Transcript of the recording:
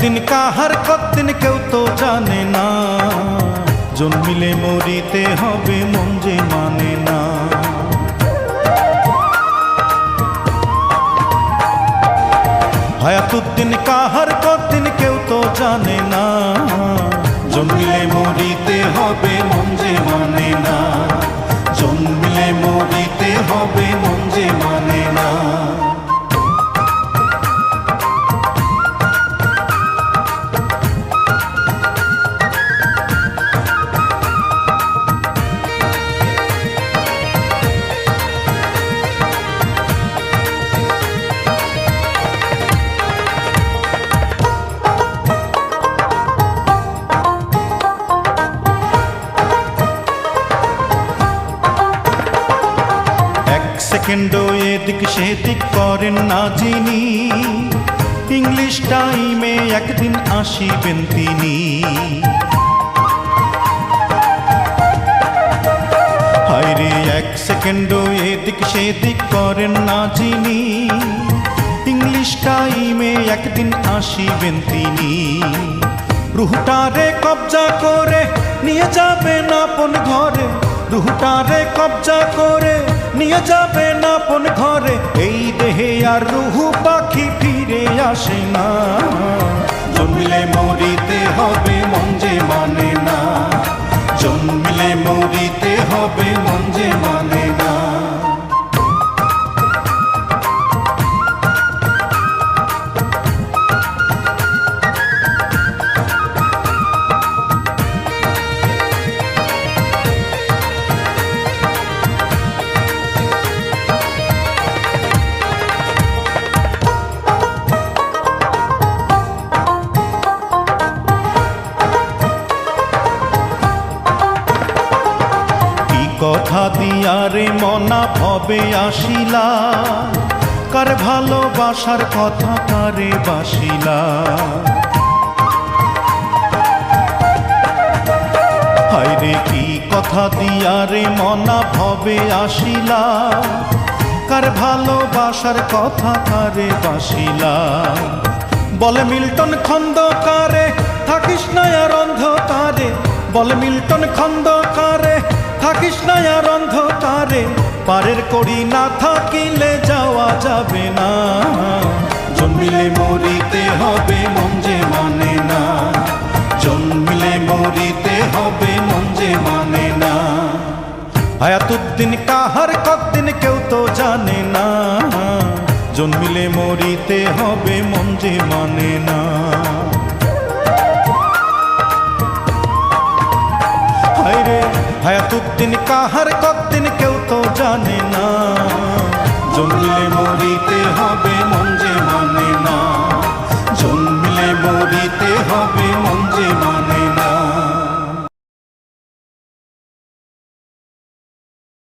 হায়াতুদ্দিন কাহার কতদিন কেউ তো জানে না, জন্মিলে মরিতে হবে মন যে মানে না। হায়াতুদ্দিন কাহার কতদিন কেউ তো জানে না, জন্মিলে মরিতে হবে মন যে মানে না, জন্মিলে মরিতে হবে মন যে মানে না। সেকেন্ডও এদিক সেদিক করেন না যিনি, ইংলিশ টাইমে একদিন আসিবেন তিনি। হায়রে এক সেকেন্ডও এদিক সেদিক করেন না যিনি, ইংলিশ টাইমে একদিন আসিবেন তিনি। রুহটারে কবজা করে নিয়ে যাবেন আপন ঘরে, রুহটারে কবজা করে নিয়ে যাবেন আপন ঘরে। এই দেহে আর রুহু পাখি ফিরে আসে না, জন্মিলে মরিতে হবে মন যে মানে না, জন্মিলে মরিতে হবে মন যে মানে না। কথা দিয়ারে মনা ভবে আসিলা, কার ভালোবাসার কথা কারে বাসিলা। হায়রে কি কথা দিয়ারে মনা ভবে আসিলা, কার ভালোবাসার কথা কারে বাসিলা। বলে মিল্টন খন্দকারে থাকিস না আর অন্ধকারে, বলে মিল্টন খন্দকারে থাকিস না আর অন্ধকারে। পারের কড়ি না থাকিলে যাওয়া যাবে না, জন্মিলে মরিতে হবে মন যে মানে না, জন্মিলে মরিতে হবে মন যে মানে না। হায়াতুদ্দিন কাহার কতদিন কেউ তো জানে না, জন্মিলে মরিতে হবে মন যে মানে না। হায়রে হায়াতুদ্দিন কাহার কতদিন কেউ তো জানে না, জন্মিলে মরিতে হবে